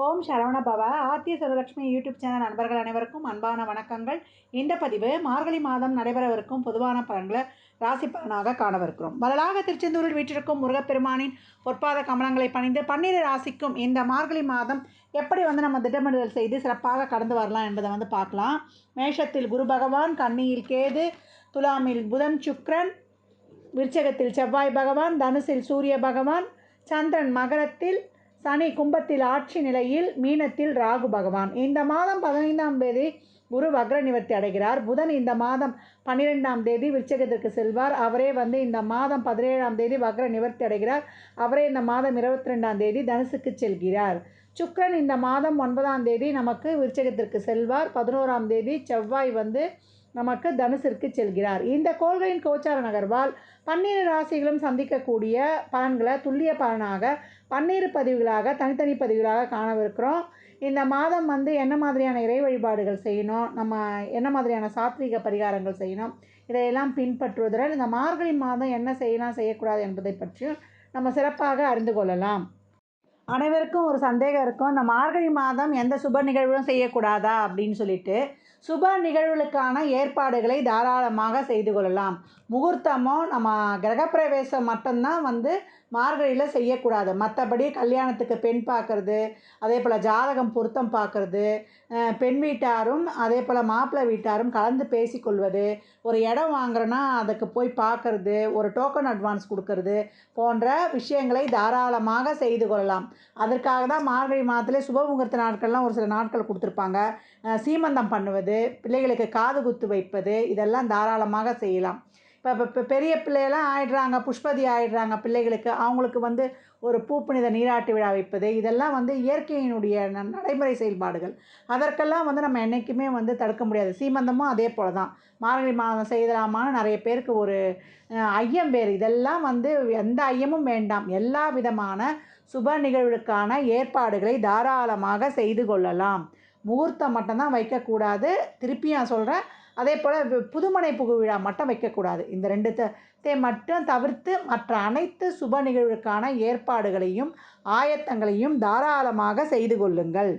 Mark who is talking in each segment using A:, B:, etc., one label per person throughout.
A: ஓம் சரவண பவ. Aarthi சுரலட்சுமி YouTube channel நண்பர்கள் அனைவருக்கும் அன்பான வணக்கங்கள். இந்த பதிவு மார்கழி மாதம் நடைபெறவிருக்கும் பொதுவான பலன்களை ராசி பலனாக காணவிருக்கிறோம். வரலாக திருச்செந்தூரில் வீற்றிருக்கும் முருகப்பெருமானின் பொற்பாத கமலங்களை பணிந்து 12 ராசிக்கும் இந்த மார்கழி மாதம் எப்படி நம்ம திட்டமிடுதல் செய்து சிறப்பாக கடந்து வரலாம் என்பதை பார்க்கலாம். மேஷத்தில் குரு பகவான், கன்னியில் கேது, துலாமில் புதன் சுக்கிரன், விருச்சகத்தில் செவ்வாய் பகவான், தனுசில் சூரிய பகவான், சந்திரன் மகரத்தில், சனி கும்பத்தில் ஆட்சி நிலையில், மீனத்தில் ராகு பகவான். இந்த மாதம் 15ஆம் தேதி குரு வக்ர நிவர்த்தி அடைகிறார். புதன் இந்த மாதம் 12ஆம் தேதி விருச்சகத்திற்கு செல்வார். அவரே இந்த மாதம் 17ஆம் தேதி வக்ர நிவர்த்தி அடைகிறார். அவரே இந்த மாதம் 22ஆம் தேதி தனுசுக்கு செல்கிறார். சுக்கிரன் இந்த மாதம் 9ஆம் தேதி நமக்கு விருச்சகத்திற்கு செல்வார். 11ஆம் தேதி செவ்வாய் நமக்கு தனுசிற்கு செல்கிறார். இந்த கோள்களின் கோச்சார நகர்வால் 12 ராசிகளும் சந்திக்கக்கூடிய பலன்களை துல்லிய பலனாக 12 பதிவுகளாக தனித்தனி பதிவுகளாக காணவிருக்கிறோம். இந்த மாதம் என்ன மாதிரியான இறை வழிபாடுகள் செய்யணும், நம்ம என்ன மாதிரியான சாத்வீக பரிகாரங்கள் செய்யணும், இதையெல்லாம் பின்பற்றுவதுடன் இந்த மார்கழி மாதம் என்ன செய்யலாம் செய்யக்கூடாது என்பதை பற்றியும் நம்ம சிறப்பாக அறிந்து கொள்ளலாம். அனைவருக்கும் ஒரு சந்தேகம் இருக்கும், இந்த மார்கழி மாதம் எந்த சுப நிகழ்வும் செய்யக்கூடாதா அப்படின்னு சொல்லிட்டு. சுப நிகழ்வுகளுக்கான ஏற்பாடுகளை தாராளமாக செய்து கொள்ளலாம். முகூர்த்தமோ நம்ம கிரகப்பிரவேசம் மட்டும்தான் மார்கழியில் செய்யக்கூடாது. மற்றபடி கல்யாணத்துக்கு பெண் பார்க்குறது, அதே போல் ஜாதகம் பொருத்தம் பார்க்குறது, பெண் வீட்டாரும் அதே போல் மாப்பிள்ளை வீட்டாரும் கலந்து பேசிக்கொள்வது, ஒரு இடம் வாங்குறோன்னா அதுக்கு போய் பார்க்குறது, ஒரு டோக்கன் அட்வான்ஸ் கொடுக்கறது போன்ற விஷயங்களை தாராளமாக செய்து கொள்ளலாம். அதற்காக தான் மார்கழி மாதத்திலே சுப முகூர்த்த நாட்கள்லாம் ஒரு சில நாட்கள் கொடுத்துருப்பாங்க. சீமந்தம் பண்ணுவது, பிள்ளைகளுக்கு காது குத்து வைப்பது, இதெல்லாம் தாராளமாக செய்யலாம். இப்போ பெரிய பிள்ளையெல்லாம் ஆயிடுறாங்க, புஷ்பதி ஆயிடுறாங்க பிள்ளைகளுக்கு, அவங்களுக்கு ஒரு பூப்புனித நீராட்டு விழா வைப்பது, இதெல்லாம் இயற்கையினுடைய நடைமுறை செயல்பாடுகள். அதற்கெல்லாம் நம்ம என்றைக்குமே தடுக்க முடியாது. சீமந்தமும் அதே போல் தான். மார்கழி மாதம் செய்யலாமான்னு நிறைய பேருக்கு ஒரு ஐயம் வேறு. இதெல்லாம் எந்த ஐயமும் வேண்டாம். எல்லா விதமான சுப நிகழ்வுகளுக்கான ஏற்பாடுகளை தாராளமாக செய்து கொள்ளலாம். முகூர்த்தம் மட்டும்தான் வைக்கக்கூடாது. திருப்பியும் நான் சொல்கிறேன், அதே போல் புதுமனை புகு விழா மட்டும் வைக்கக்கூடாது. இந்த ரெண்டுத்தை மட்டும் தவிர்த்து மற்ற அனைத்து சுப நிகழ்வுக்கான ஏற்பாடுகளையும் ஆயத்தங்களையும் தாராளமாக செய்து கொள்ளுங்கள்.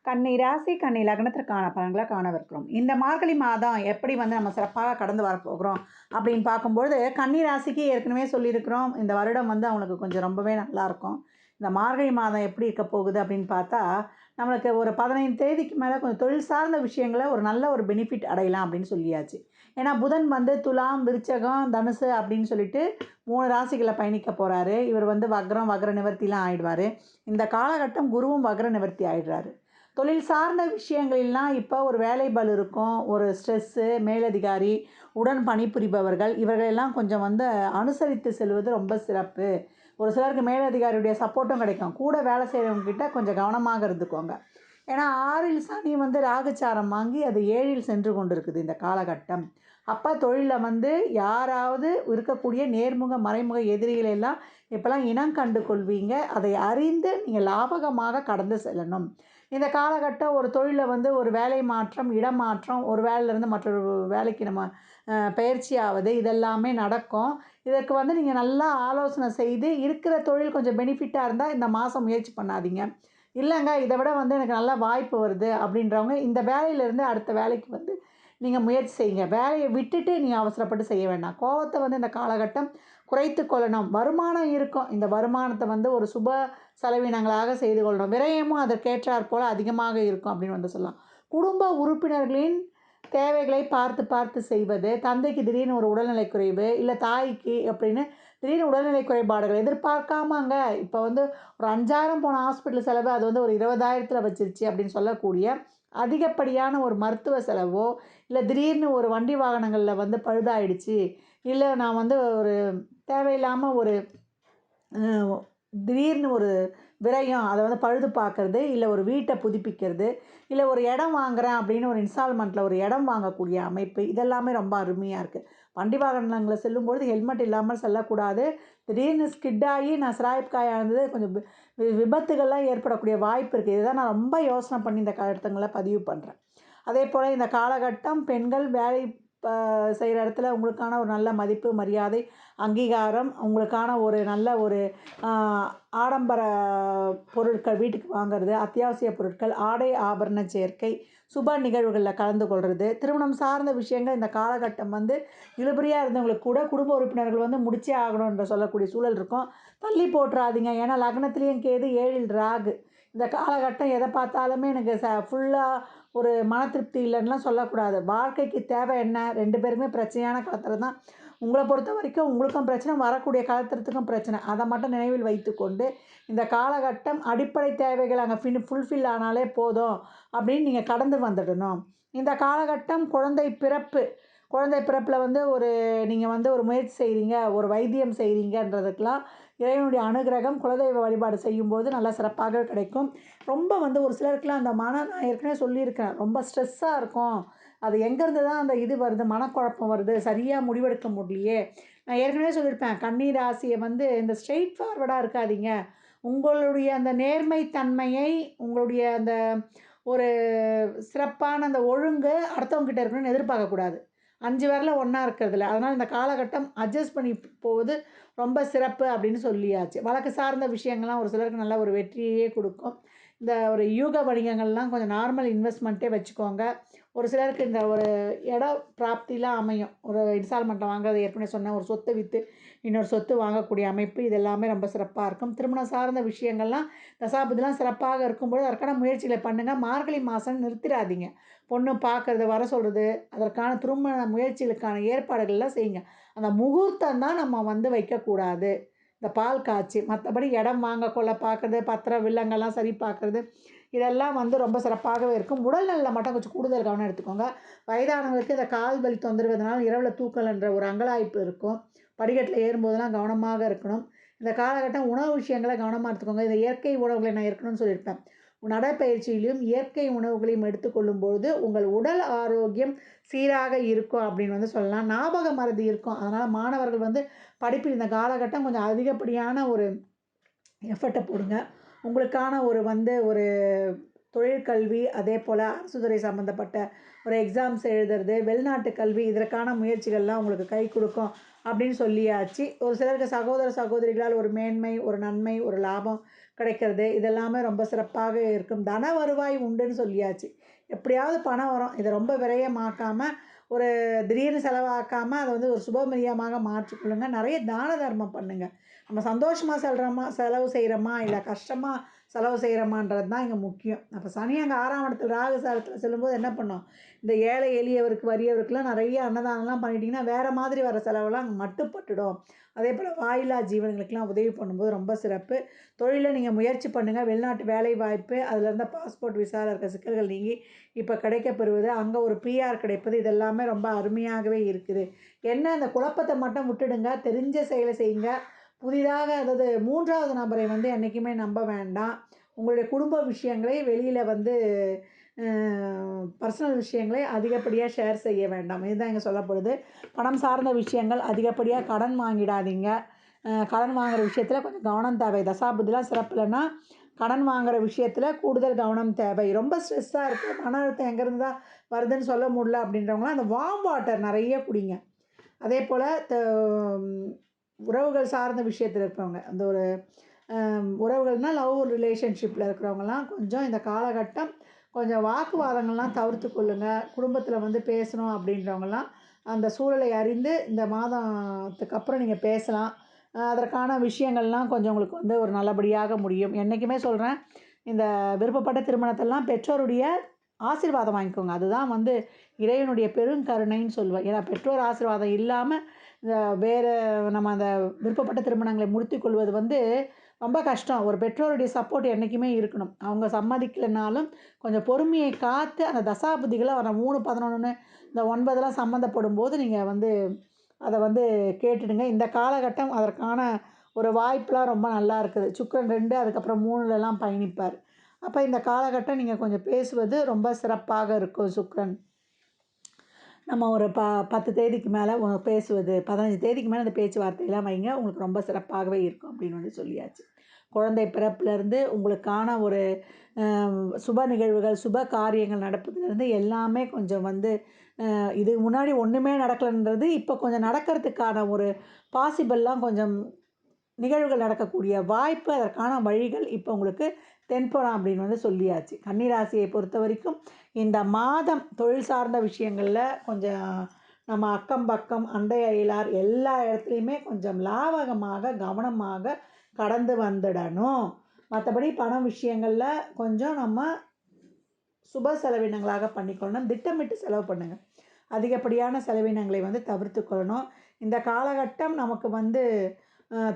A: கன்னி ராசி கன்னி லக்னத்திற்கான பலன்களை காணவிருக்கிறோம். இந்த மார்கழி மாதம் எப்படி நம்ம சிறப்பாக கடந்து வரப்போகிறோம் அப்படின்னு பார்க்கும்பொழுது, கன்னி ராசிக்கு ஏற்கனவே சொல்லியிருக்கிறோம், இந்த வருடம் அவங்களுக்கு கொஞ்சம் ரொம்பவே நல்லாயிருக்கும். இந்த மார்கழி மாதம் எப்படி இருக்க போகுது அப்படின்னு பார்த்தா, நம்மளுக்கு ஒரு 15 தேதிக்கு மேலே கொஞ்சம் தொழில் சார்ந்த விஷயங்களை ஒரு நல்ல ஒரு பெனிஃபிட் அடையலாம் அப்படின்னு சொல்லியாச்சு. ஏன்னா புதன் துலாம், விருச்சகம், தனுசு அப்படின்னு சொல்லிட்டு 3 ராசிகளை பயணிக்க போகிறாரு. இவர் வக்ர நிவர்த்திலாம் ஆகிடுவார். இந்த காலகட்டம் குருவும் வக்ர நிவர்த்தி ஆகிடுறாரு. தொழில் சார்ந்த விஷயங்களெல்லாம் இப்போ ஒரு வேலை பளு இருக்கும், ஒரு ஸ்ட்ரெஸ்ஸு, மேலதிகாரி, உடன் பணிபுரிபவர்கள் இவர்களெல்லாம் கொஞ்சம் அனுசரித்து செல்வது ரொம்ப சிறப்பு. ஒரு சிலருக்கு மேலதிகாரியுடைய சப்போர்ட்டும் கிடைக்கும். கூட வேலை செய்கிறவங்ககிட்ட கொஞ்சம் கவனமாக இருந்துக்கோங்க. ஏன்னா 6ல் சனி ராகுச்சாரம் வாங்கி அது 7ல் சென்று கொண்டு இருக்குது இந்த காலகட்டம். அப்போ தொழிலில் யாராவது இருக்கக்கூடிய நேர்முக மறைமுக எதிரிகளை எல்லாம் இப்போலாம் இனம் கண்டு கொள்வீங்க. அதை அறிந்து நீங்கள் லாபகமாக கடந்து செல்லணும். இந்த காலகட்டம் ஒரு தொழிலில் ஒரு வேலை மாற்றம், இடமாற்றம், ஒரு வேலையிலேருந்து மற்றொரு வேலைக்கு நம்ம பயிற்சி ஆவது, இதெல்லாமே நடக்கும். இதற்கு நீங்கள் நல்லா ஆலோசனை செய்து இருக்கிற தொழில் கொஞ்சம் பெனிஃபிட்டாக இருந்தால் இந்த மாதம் முயற்சி பண்ணாதீங்க. இல்லைங்க இதை விட எனக்கு நல்ல வாய்ப்பு வருது அப்படின்றவங்க இந்த வேலையிலேருந்து அடுத்த வேலைக்கு நீங்கள் முயற்சி செய்யுங்க. வேலையை விட்டுட்டு நீங்கள் அவசரப்பட்டு செய்ய வேண்டாம். கோவத்தை இந்த காலகட்டம் குறைத்து கொள்ளணும். வருமானம் இருக்கும். இந்த வருமானத்தை ஒரு சுப செலவினங்களாக செய்து கொள்ளணும். விரயமும் அதற்கேற்றாற் போல் அதிகமாக இருக்கும் அப்படின்னு சொல்லலாம். குடும்ப உறுப்பினர்களின் தேவைகளை பார்த்து பார்த்து செய்வது, தந்தைக்கு திடீர்னு ஒரு உடல்நிலை குறைவு, இல்லை தாய்க்கு அப்படின்னு திடீர்னு உடல்நிலை குறைபாடுகள் எதிர்பார்க்காமங்க இப்போ ஒரு 5000 போன ஹாஸ்பிட்டல் செலவு அது ஒரு 20,000த்தில் வச்சிருச்சு அப்படின்னு சொல்லக்கூடிய அதிகப்படியான ஒரு மருத்துவ செலவோ, இல்லை திடீர்னு ஒரு வண்டி வாகனங்களில் பழுதாயிடுச்சு, இல்லை நான் ஒரு தேவையில்லாமல் ஒரு திடீர்னு ஒரு விரயம், அதை பழுது பார்க்குறது, இல்லை ஒரு வீட்டை புதுப்பிக்கிறது, இல்லை ஒரு இடம் வாங்குகிறேன் அப்படின்னு ஒரு இன்ஸ்டால்மெண்ட்டில் ஒரு இடம் வாங்கக்கூடிய அமைப்பு, இதெல்லாமே ரொம்ப அருமையாக இருக்குது. வண்டி வாகனங்களில் செல்லும்பொழுது ஹெல்மெட் இல்லாமல் செல்லக்கூடாது. திடீர்னு ஸ்கிட் ஆகி நான் சிராய்ப்புக்காயானது கொஞ்சம் விபத்துகள்லாம் ஏற்படக்கூடிய வாய்ப்பு இருக்குது. இதை நான் ரொம்ப யோசனை பண்ணி இந்த கருத்துங்களை பதிவு பண்ணுறேன். அதே போல் இந்த காலகட்டம் பெண்கள் வேலை செய்கிற இடத்துல உங்களுக்கான ஒரு நல்ல மதிப்பு, மரியாதை, அங்கீகாரம், உங்களுக்கான ஒரு நல்ல ஒரு ஆடம்பர பொருட்கள் வீட்டுக்கு வாங்குறது, அத்தியாவசிய பொருட்கள், ஆடை ஆபரண சேர்க்கை, சுப நிகழ்வுகளில் கலந்து கொள்வது, திருமணம் சார்ந்த விஷயங்கள் இந்த காலகட்டம் வந்து இழுபறியாக இருந்தவங்களுக்கு கூட குடும்ப உறுப்பினர்கள் வந்து முடிச்சே ஆகணுன்ற சொல்லக்கூடிய சூழல் இருக்கும். தள்ளி போட்டுறாதீங்க. ஏன்னா லக்னத்திலேயும் கேது, 7ல் ராகு. இந்த காலகட்டம் எதை பார்த்தாலுமே எனக்கு ஃபுல்லாக ஒரு மன திருப்தி இல்லைன்னுலாம் சொல்லக்கூடாது. வாழ்க்கைக்கு தேவை என்ன? 2 பேருமே பிரச்சனையான காலத்தில் தான். உங்கள பொறுத்த வரைக்கும் உங்களுக்கும் பிரச்சனை, வரக்கூடிய காலத்திற்கும் பிரச்சனை. அதை மட்டும் நினைவில் வைத்துக்கொண்டு, இந்த காலகட்டம் அடிப்படை தேவைகள் அங்கே ஃபுல்ஃபில் ஆனாலே போதும் அப்படின்னு நீங்கள் கடந்து வந்துடணும். இந்த காலகட்டம் குழந்தை பிறப்பு. குழந்தை பிறப்பில் வந்து நீங்கள் வந்து ஒரு முயற்சி செய்கிறீங்க, ஒரு வைத்தியம் செய்கிறீங்கன்றதுக்கெலாம் இறைவனுடைய அனுகிரகம் குலதெய்வ வழிபாடு செய்யும்போது நல்லா சிறப்பாகவே கிடைக்கும். ரொம்ப வந்து ஒரு சிலருக்குலாம் அந்த நான் ஏற்கனவே சொல்லியிருக்கேன். ரொம்ப ஸ்ட்ரெஸ்ஸாக இருக்கும். அது எங்கேருந்து தான் அந்த இது வருது, மனக்குழப்பம் வருது, சரியாக முடிவெடுக்க முடியலையே. நான் ஏற்கனவே சொல்லியிருப்பேன், கன்னி ராசியை வந்து இந்த ஸ்ட்ரெயிட் ஃபார்வர்டாக இருக்காதீங்க. உங்களுடைய அந்த நேர்மை தன்மையை, உங்களுடைய அந்த ஒரு சிறப்பான அந்த ஒழுங்கு அடுத்தவங்ககிட்ட இருக்கணும்னு எதிர்பார்க்கக்கூடாது. 5 விரல ஒண்ணா இருக்கிறதில்ல. அதனால் இந்த காலகட்டம் அட்ஜஸ்ட் பண்ணி போவது ரொம்ப சிறப்பு அப்படின்னு சொல்லியாச்சு. வழக்கு சார்ந்த விஷயங்கள்லாம் ஒரு சிலருக்கு நல்ல ஒரு வெற்றியே குடுக்கும். இந்த ஒரு யூக வணிகங்கள்லாம் கொஞ்சம் நார்மல் இன்வெஸ்ட்மெண்ட்டே வச்சுக்கோங்க. ஒரு சிலருக்கு இந்த ஒரு இட பிராப்திலாம் அமையும். ஒரு இன்ஸ்டால்மெண்ட்ல வாங்குறது ஏற்கனவே சொன்னேன். ஒரு சொத்த வித்து இன்னொரு சொத்து வாங்கக்கூடிய அமைப்பு இது எல்லாமே ரொம்ப சிறப்பா இருக்கும். திருமணம் சார்ந்த விஷயங்கள்லாம் தசாபுத்திலாம் சிறப்பாக இருக்கும்பொழுது அதற்கான முயற்சிகளை பண்ணுங்க. மார்கழி மாதம் நிறுத்திடாதீங்க. பொண்ணு பார்க்கறது, வர சொல்றது, அதற்கான திருமண முயற்சிகளுக்கான ஏற்பாடுகள்லாம் செய்யுங்க. அந்த முகூர்த்தம் தான் நம்ம வந்து வைக்கக்கூடாது. இந்த பால் காய்ச்சி, மற்றபடி இடம் வாங்க கொள்ள பார்க்குறது, பத்திரம் வில்லங்கம்லாம் சரி பார்க்குறது, இதெல்லாம் வந்து ரொம்ப சிறப்பாகவே இருக்கும். உடல்நலில் மட்டும் கொஞ்சம் கூடுதல் கவனம் எடுத்துக்கோங்க. வயதானவங்களுக்கு இந்த கால் வலி தொந்தரவுனால இரவில் தூக்கலன்ற ஒரு அங்கலாய்ப்பு இருக்கும். படிக்கட்டில் ஏறும்போதெல்லாம் கவனமாக இருக்கணும். இந்த காலகட்டம் உணவு விஷயங்கள கவனமாக எடுத்துக்கோங்க. இந்த இயற்கை உணவுகளை நான் ஏற்கனவே சொல்லியிருப்பேன். நடைப்பயிற்சியிலும் இயற்கை உணவுகளையும் எடுத்துக்கொள்ளும்போது உங்கள் உடல் ஆரோக்கியம் சீராக இருக்கும் அப்படின்னு வந்து சொல்லலாம். ஞாபக மறதி இருக்கும். அதனால் மாணவர்கள் வந்து படிப்பில் இந்த காலகட்டம் கொஞ்சம் அதிகப்படியான ஒரு எஃபர்ட்டை போடுங்க. உங்களுக்கான ஒரு தொழிற்கல்வி, அதேபோல் அரசு துறை சம்மந்தப்பட்ட ஒரு எக்ஸாம்ஸ் எழுதுறது, வெளிநாட்டு கல்வி இதற்கான முயற்சிகள்லாம் உங்களுக்கு கை கொடுக்கும் அப்படின்னு சொல்லியாச்சு. ஒரு சிலருக்கு சகோதர சகோதரிகளால் ஒரு மேன்மை, ஒரு நன்மை, ஒரு லாபம் கிடைக்கிறது இதெல்லாமே ரொம்ப சிறப்பாக இருக்கும். தன வருவாய் உண்டுன்னு சொல்லியாச்சு. எப்படியாவது பணம் வரும். இதை ரொம்ப விரயமாக்காம, ஒரு திடீர்னு செலவாக்காம அதை வந்து ஒரு சுபவிரயமாக மாற்றிக்கொள்ளுங்க. நிறைய தான தர்மம் பண்ணுங்க. நம்ம சந்தோஷமா செலவு செய்கிறோமா, இல்லை கஷ்டமாக செலவு செய்கிறோமான்றது தான் இங்கே முக்கியம். அப்போ சனி அங்கே 6ஆம் இடத்துல ராகு சாரத்தில் செல்லும்போது என்ன பண்ணோம், இந்த ஏழை எளியவருக்கு வறியவருக்குலாம் நிறைய அன்னதானம்லாம் பண்ணிட்டீங்கன்னா வேறு மாதிரி வர செலவெல்லாம் அங்கே மட்டுப்பட்டுடும். அதே போல் வாயில்லா ஜீவன்களுக்கெல்லாம் உதவி பண்ணும்போது ரொம்ப சிறப்பு. தொழிலில் நீங்கள் முயற்சி பண்ணுங்கள். வெளிநாட்டு வேலை வாய்ப்பு, அதில் இருந்த பாஸ்போர்ட் விசாவில் இருக்க சிக்கல்கள் நீங்கி இப்போ கிடைக்கப்பெறுவது, அங்கே ஒரு பிஆர் கிடைப்பது இதெல்லாமே ரொம்ப அருமையாகவே இருக்குது. என்ன அந்த குழப்பத்தை மட்டும் விட்டுடுங்க. தெரிஞ்ச செயலை செய்யுங்க. புதிதாக அதாவது 3வது நபரை வந்து என்றைக்குமே நம்ப வேண்டாம். உங்களுடைய குடும்ப விஷயங்களை வெளியில வந்து பர்சனல் விஷயங்களை அதிகப்படியாக ஷேர் செய்ய வேண்டாம். இதுதான் இங்கே சொல்லப்படுது. பணம் சார்ந்த விஷயங்கள் அதிகப்படியாக கடன் வாங்கிடாதீங்க. கடன் வாங்குற விஷயத்தில் கொஞ்சம் கவனம் தேவை. தசாபுத்திலாம் சிறப்பு இல்லைன்னா, கடன் வாங்குற விஷயத்தில் கூடுதல் கவனம் தேவை. ரொம்ப ஸ்ட்ரெஸ்ஸாக இருக்குது, மன அழுத்தம் எங்கேருந்து தான் வருதுன்னு சொல்ல முடியல அப்படின்றவங்களாம் அந்த வார்ம் வாட்டர் நிறைய குடிங்க. அதே போல் உறவுகள் சார்ந்த விஷயத்தில் இருக்கிறவங்க, அந்த ஒரு உறவுகள்னால் லவ் ரிலேஷன்ஷிப்பில் இருக்கிறவங்கலாம் கொஞ்சம் இந்த காலகட்டம் கொஞ்சம் வாக்குவாதங்கள்லாம் தவிர்த்து கொள்ளுங்கள். குடும்பத்தில் வந்து பேசணும் அப்படின்றவங்கலாம் அந்த சூழலை அறிந்து இந்த மாதத்துக்கு அப்புறம் நீங்கள் பேசலாம். அதற்கான விஷயங்கள்லாம் கொஞ்சம் உங்களுக்கு வந்து ஒரு நல்லபடியாக முடியும். என்றைக்குமே சொல்கிறேன், இந்த விருப்பப்பட்ட திருமணத்தெல்லாம் பெற்றோருடைய ஆசீர்வாதம் வாங்கிக்கோங்க. அதுதான் வந்து இறைவனுடைய பெருங்கருணைன்னு சொல்லுவேன். ஏன்னா பெற்றோர் ஆசீர்வாதம் இல்லாமல் இந்த வேறு நம்ம அந்த விருப்பப்பட்ட திருமணங்களை முடித்துக்கொள்வது வந்து ரொம்ப கஷ்டம். ஒரு பெற்றோருடைய சப்போர்ட் என்றைக்குமே இருக்கணும். அவங்க சம்மதிக்கலைனாலும் கொஞ்சம் பொறுமையை காத்து அந்த தசாபுத்திகளை வர 3, 11 இந்த 9லாம் சம்மந்தப்படும்போது நீங்கள் வந்து அதை வந்து கேட்டுடுங்க. இந்த காலகட்டம் அதற்கான ஒரு வாய்ப்புலாம் ரொம்ப நல்லா இருக்குது. சுக்கிரன் 2 அதுக்கப்புறம் 3லலாம் பயணிப்பார். அப்போ இந்த காலகட்டம் நீங்கள் கொஞ்சம் பேசுவது ரொம்ப சிறப்பாக இருக்கும் சுக்கிரன். நம்ம ஒரு 10 தேதிக்கு மேலே பேசுவது, 15 தேதிக்கு மேலே அந்த பேச்சுவார்த்தைலாம் வைங்க. உங்களுக்கு ரொம்ப சிறப்பாகவே இருக்கும் அப்படின்னு வந்து சொல்லியாச்சு. குழந்தை பிறப்புலேருந்து உங்களுக்கான ஒரு சுப நிகழ்வுகள், சுப காரியங்கள் நடப்பதுலேருந்து எல்லாமே கொஞ்சம் வந்து இதுக்கு முன்னாடி ஒன்றுமே நடக்கலன்றது, இப்போ கொஞ்சம் நடக்கிறதுக்கான ஒரு பாசிபிள்லாம் கொஞ்சம் நிகழ்வுகள் நடக்கக்கூடிய வாய்ப்பு, அதற்கான வழிகள் இப்போ உங்களுக்கு தென்படும் அப்படின்னு வந்து சொல்லியாச்சு. கன்னிராசியை பொறுத்த வரைக்கும் இந்த மாதம் தொழில் சார்ந்த விஷயங்களில் கொஞ்சம் நம்ம அக்கம் பக்கம் அண்டை அயலார் எல்லா இடத்துலையுமே கொஞ்சம் லாவகமாக கவனமாக கடந்து வந்துடணும். மற்றபடி பணம் விஷயங்களில் கொஞ்சம் நம்ம சுப செலவினங்களாக பண்ணிக்கொள்ளணும். திட்டமிட்டு செலவு பண்ணுங்கள். அதிகப்படியான செலவினங்களை வந்து தவிர்த்து கொள்ளணும். இந்த காலகட்டம் நமக்கு வந்து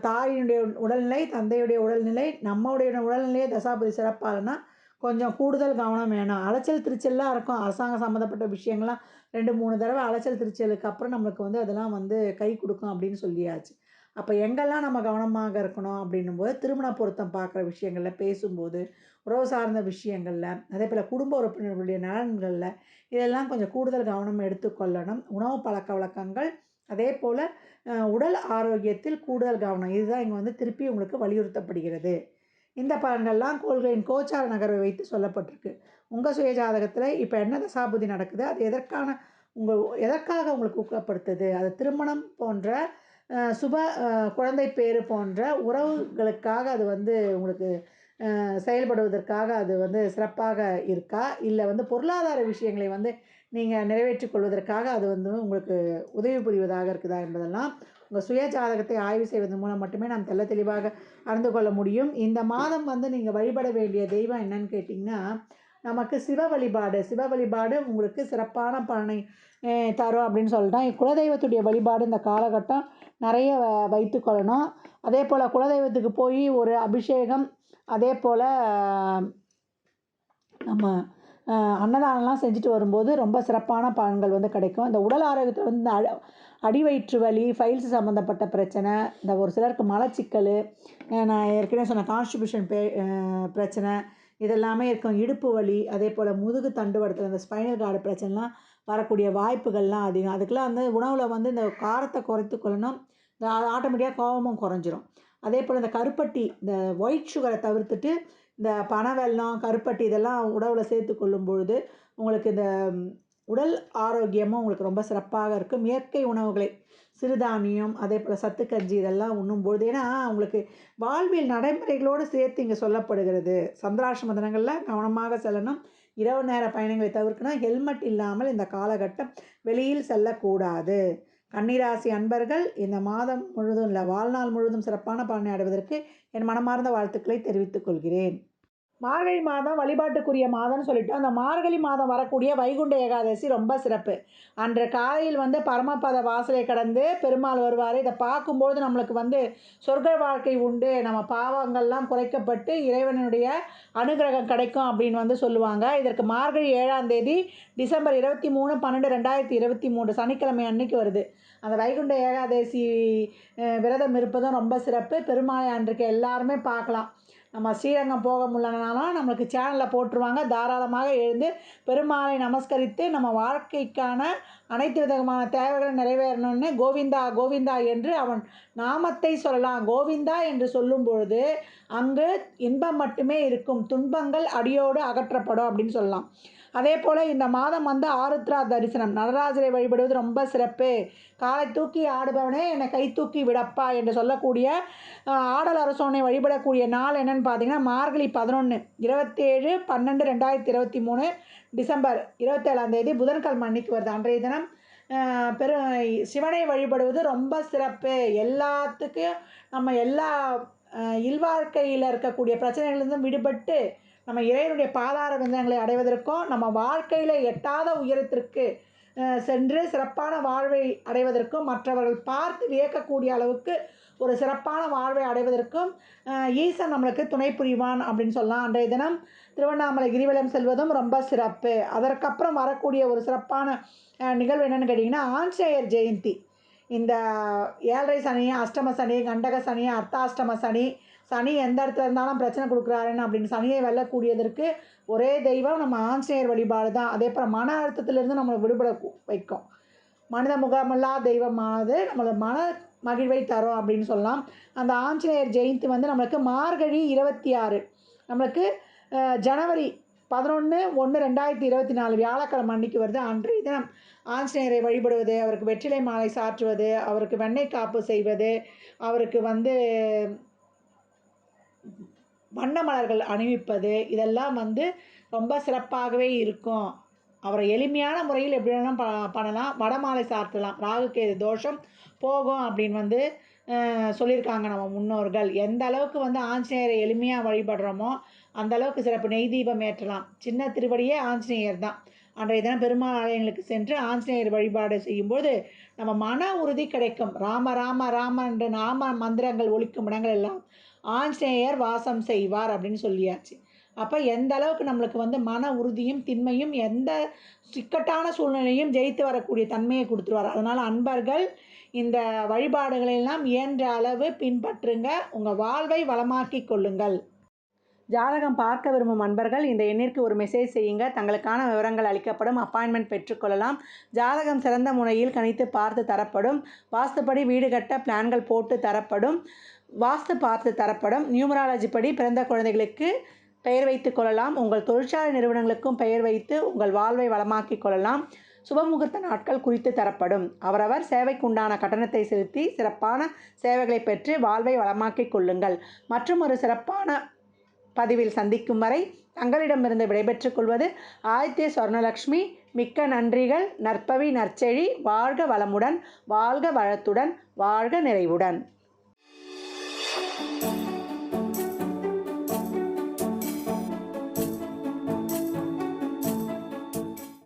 A: தாயினுடைய உடல்நிலை, தந்தையுடைய உடல்நிலை, நம்முடைய உடல்நிலையே தசாபுதி சிறப்பாகனா கொஞ்சம் கூடுதல் கவனம் வேணும். அலைச்சல் திருச்சல்லாம் இருக்கும். அரசாங்கம் சம்மந்தப்பட்ட விஷயங்கள்லாம் 2, 3 தடவை அலைச்சல் திருச்சலுக்கு அப்புறம் நம்மளுக்கு வந்து அதெல்லாம் வந்து கை கொடுக்கும் அப்படின்னு சொல்லியாச்சு. அப்போ எங்கெல்லாம் நம்ம கவனமாக இருக்கணும் அப்படின்னும்போது, திருமண பொருத்தம் பார்க்குற விஷயங்களில் பேசும்போது, உறவு சார்ந்த விஷயங்களில், அதேபோல் குடும்ப உறுப்பினர்களுடைய நலன்களில் இதெல்லாம் கொஞ்சம் கூடுதல் கவனம் எடுத்துக்கொள்ளணும். உணவு பழக்கவழக்கங்கள், அதேபோல் உடல் ஆரோக்கியத்தில் கூடுதல் கவனம். இதுதான் இங்கே வந்து திருப்பி உங்களுக்கு வலியுறுத்தப்படுகிறது. இந்த பலன்கள்லாம் கோள்களின் கோச்சார நகர்வை வைத்து சொல்லப்பட்டிருக்கு. உங்கள் சுய ஜாதகத்தில் இப்போ என்ன தசாபுதி நடக்குது, அது எதற்காக உங்களுக்கு ஊக்கப்படுத்துது, அது திருமணம் போன்ற சுப குழந்தை பேறு போன்ற உறவுகளுக்காக அது வந்து உங்களுக்கு செயல்படுவதற்காக அது வந்து சிறப்பாக இருக்கா, இல்லை வந்து பொருளாதார விஷயங்களை வந்து நீங்கள் நிறைவேற்றிக் கொள்வதற்காக அது வந்து உங்களுக்கு உதவி புரிவதாக இருக்குதா என்பதெல்லாம் உங்கள் சுய ஜாதகத்தை ஆய்வு செய்வதன் மூலம் மட்டுமே நாம் தெள்ள தெளிவாக அறிந்து கொள்ள முடியும். இந்த மாதம் வந்து நீங்கள் வழிபட வேண்டிய தெய்வம் என்னன்னு கேட்டிங்கன்னா, நமக்கு சிவ வழிபாடு உங்களுக்கு சிறப்பான பலனை தரும் அப்படின்னு சொல்லிட்டோம். குலதெய்வத்துடைய வழிபாடு இந்த காலகட்டம் நிறைய வைத்துக்கொள்ளணும். அதே போல் குலதெய்வத்துக்கு போய் ஒரு அபிஷேகம், அதே போல் நம்ம அன்னதானம்லாம் செஞ்சுட்டு வரும்போது ரொம்ப சிறப்பான பலன்கள் வந்து கிடைக்கும். இந்த உடல் ஆரோக்கியத்தில் வந்து இந்த அடிவயிற்று வலி, ஃபைல்ஸ் சம்மந்தப்பட்ட பிரச்சனை, இந்த ஒரு சிலருக்கு மலச்சிக்கல், நான் ஏற்கனவே சொன்ன கான்ஸ்டிபேஷன் பிரச்சனை இதெல்லாமே இருக்கும். இடுப்பு வலி, அதே போல் முதுகு தண்டுவடத்தில் இந்த ஸ்பைனல் கார்டு பிரச்சனைலாம் வரக்கூடிய வாய்ப்புகள்லாம் அதிகம். அதுக்கெலாம் வந்து உணவில் வந்து இந்த காரத்தை குறைத்து கொள்ளணும். இந்த ஆட்டோமேட்டிக்காக கோபமும் குறைஞ்சிரும். அதே போல் இந்த கருப்பட்டி, இந்த ஒயிட் சுகரை தவிர்த்துட்டு இந்த பனவெல்லம், கருப்பட்டி இதெல்லாம் உணவில் சேர்த்து கொள்ளும் பொழுது உங்களுக்கு இந்த உடல் ஆரோக்கியமும் உங்களுக்கு ரொம்ப சிறப்பாக இருக்கும். இயற்கை உணவுகளை சிறுதானியம், அதே போல் சத்துக்கஞ்சி இதெல்லாம் உண்ணும்பொழுது, ஏன்னா உங்களுக்கு வாழ்வியல் நடைமுறைகளோடு சேர்த்து இங்கே சொல்லப்படுகிறது. சந்திராஷ்டம தினங்களில் கவனமாக செல்லணும். இரவு நேர பயணங்களை தவிர்க்கணும். ஹெல்மெட் இல்லாமல் இந்த காலகட்டம் வெளியில் செல்லக்கூடாது. கன்னிராசி அன்பர்கள் இந்த மாதம் முழுதும் இல்லை, வாழ்நாள் முழுவதும் சிறப்பான பலனை அடைவதற்கு என் மனமார்ந்த வாழ்த்துக்களை தெரிவித்துக் கொள்கிறேன். மார்கழி மாதம் வழிபாட்டுக்குரிய மாதம்னு சொல்லிட்டோம். அந்த மார்கழி மாதம் வரக்கூடிய வைகுண்ட ஏகாதசி ரொம்ப சிறப்பு. அன்று காலையில் வந்து பரமபத வாசலை கடந்து பெருமாள் வருவார். இதை பார்க்கும்போது நம்மளுக்கு வந்து சொர்க்க வாழ்க்கை உண்டு, நம்ம பாவங்கள்லாம் குறைக்கப்பட்டு இறைவனுடைய அனுகிரகம் கிடைக்கும் அப்படின்னு வந்து சொல்லுவாங்க. இதற்கு மார்கழி 7ஆம் தேதி டிசம்பர் 23/12/2023 சனிக்கிழமை அன்னைக்கு வருது. அந்த வைகுண்ட ஏகாதசி விரதம் இருப்பதும் ரொம்ப சிறப்பு. பெருமாளை அன்றைக்கு எல்லாருமே பார்க்கலாம். நம்ம ஸ்ரீரங்கம் போக முடியலனாலும் நம்மளுக்கு சேனலில் போட்டுருவாங்க. தாராளமாக எழுந்து பெருமாளை நமஸ்கரித்து நம்ம வாழ்க்கைக்கான அனைத்து விதமான தேவைகளும் நிறைவேறணும்னு கோவிந்தா கோவிந்தா என்று அவன் நாமத்தை சொல்லலாம். கோவிந்தா என்று சொல்லும் பொழுது அங்கு இன்பம் மட்டுமே இருக்கும், துன்பங்கள் அடியோடு அகற்றப்படும் அப்படின்னு சொல்லலாம். அதே போல் இந்த மாதம் வந்து ஆருத்ரா தரிசனம், நடராஜரை வழிபடுவது ரொம்ப சிறப்பு. காலை தூக்கி ஆடுபவனே என்னை கை தூக்கி விடப்பா என்று சொல்லக்கூடிய ஆடல் அரசோனை வழிபடக்கூடிய நாள் என்னென்னு பார்த்தீங்கன்னா, மார்கழி 11 27/12/2023 டிசம்பர் 27ஆம் தேதி புதன்கிழமை அன்னைக்கு வருது. அன்றைய தினம் சிவனை வழிபடுவது ரொம்ப சிறப்பு. எல்லாத்துக்கும் நம்ம எல்லா இல்வாழ்க்கையில் இருக்கக்கூடிய பிரச்சனைகளிலிருந்தும் விடுபட்டு நம்ம இறைவனுடைய பாதார விந்தங்களை அடைவதற்கும், நம்ம வாழ்க்கையில் எட்டாத உயரத்திற்கு சென்று சிறப்பான வாழ்வை அடைவதற்கும், மற்றவர்கள் பார்த்து வியக்கக்கூடிய அளவுக்கு ஒரு சிறப்பான வாழ்வை அடைவதற்கும் ஈசன் நம்மளுக்கு துணை புரிவான் அப்படின்னு சொல்லலாம். அன்றைய தினம் திருவண்ணாமலை கிரிவலம் செல்வதும் ரொம்ப சிறப்பு. அதற்கப்புறம் வரக்கூடிய ஒரு சிறப்பான நிகழ்வு என்னென்னு கேட்டிங்கன்னா, ஆஞ்சநேயர் ஜெயந்தி. இந்த 7.5 சனி, அஷ்டம சனி, கண்டக சனி, அர்த்தாஷ்டம சனி, சனி எந்த இடத்துல இருந்தாலும் பிரச்சனை கொடுக்குறாருன்னு அப்படின்னு சனியை வெல்லக்கூடியதற்கு ஒரே தெய்வம் நம்ம ஆஞ்சநேயர் வழிபாடு தான். அதே போல் மன அழுத்தத்திலிருந்து நம்மளை விடுபட வைக்கும். மனித முகமல்லா தெய்வமானது நம்மளோட மன மகிழ்வை தரும் அப்படின்னு சொல்லலாம். அந்த ஆஞ்சநேயர் ஜெயந்தி வந்து நம்மளுக்கு மார்கழி 26 நம்மளுக்கு ஜனவரி 11/1/2024 வியாழக்கிழமை அன்னைக்கு வருது. அன்றைய தினம் ஆஞ்சநேயரை வழிபடுவது, அவருக்கு வெற்றிலை மாலை சாற்றுவது, அவருக்கு வெண்ணெய் காப்பு செய்வது, அவருக்கு வந்து வண்ண மலர்கள் அணிவிப்பது, இதெல்லாம் வந்து ரொம்ப சிறப்பாகவே இருக்கும். அவரை எளிமையான முறையில் எப்படி வேணாலும் பண்ணலாம். வடமாலை சாத்தலாம். ராகு கேது தோஷம் போகும் அப்படின்னு வந்து சொல்லியிருக்காங்க நம்ம முன்னோர்கள். எந்த அளவுக்கு வந்து ஆஞ்சநேயரை எளிமையாக வழிபடுறோமோ அந்த அளவுக்கு சிறப்பு. நெய் தீபம் ஏற்றலாம். சின்ன திருவடியே ஆஞ்சநேயர் தான். அன்றைய தினம் பெருமாள் ஆலயங்களுக்கு சென்று ஆஞ்சநேயர் வழிபாடு செய்யும்போது நம்ம மன உறுதி கிடைக்கும். ராம ராம ராம என்று நாம மந்திரங்கள் ஒலிக்கும் இடங்கள் எல்லாம் ஆஞ்சநேயர் வாசம் செய்வார் அப்படின்னு சொல்லியாச்சு. அப்போ எந்த அளவுக்கு நம்மளுக்கு வந்து மன உறுதியும் திண்மையும் எந்த இக்கட்டான சூழ்நிலையும் ஜெயித்து வரக்கூடிய தன்மையை கொடுத்துருவார். அதனால் அன்பர்கள் இந்த வழிபாடுகளெல்லாம் இயன்ற அளவு பின்பற்றுங்க. உங்கள் வாழ்வை வளமாக்கி கொள்ளுங்கள். ஜாதகம் பார்க்க விரும்பும் அன்பர்கள் இந்த எண்ணிற்கு ஒரு மெசேஜ் செய்யுங்க. தங்களுக்கான விவரங்கள் அளிக்கப்படும். அப்பாயின்மெண்ட் பெற்றுக்கொள்ளலாம். ஜாதகம் சிறந்த முறையில் கணித்து பார்த்து தரப்படும். வாஸ்துப்படி வீடு கட்ட பிளான்கள் போட்டு தரப்படும். வாஸ்து பார்த்து தரப்படும். நியூமராலஜி படி பிறந்த குழந்தைகளுக்கு பெயர் வைத்து கொள்ளலாம். உங்கள் தொழிற்சாலை நிறுவனங்களுக்கும் பெயர் வைத்து உங்கள் வாழ்வை வளமாக்கி கொள்ளலாம். சுபமுகூர்த்த நாட்கள் குறித்து தரப்படும். அவரவர் சேவைக்குண்டான கட்டணத்தை செலுத்தி சிறப்பான சேவைகளை பெற்று வாழ்வை வளமாக்கி கொள்ளுங்கள். மற்றும் ஒரு சிறப்பான பதிவில் சந்திக்கும் வரை தங்களிடமிருந்து விடைபெற்றுக் கொள்வது ஆதித்ய சொர்ணலக்ஷ்மி. மிக்க நன்றிகள். நற்பவி நற்செழி. வாழ்க வளமுடன், வாழ்க வளத்துடன், வாழ்க நிறைவுடன்.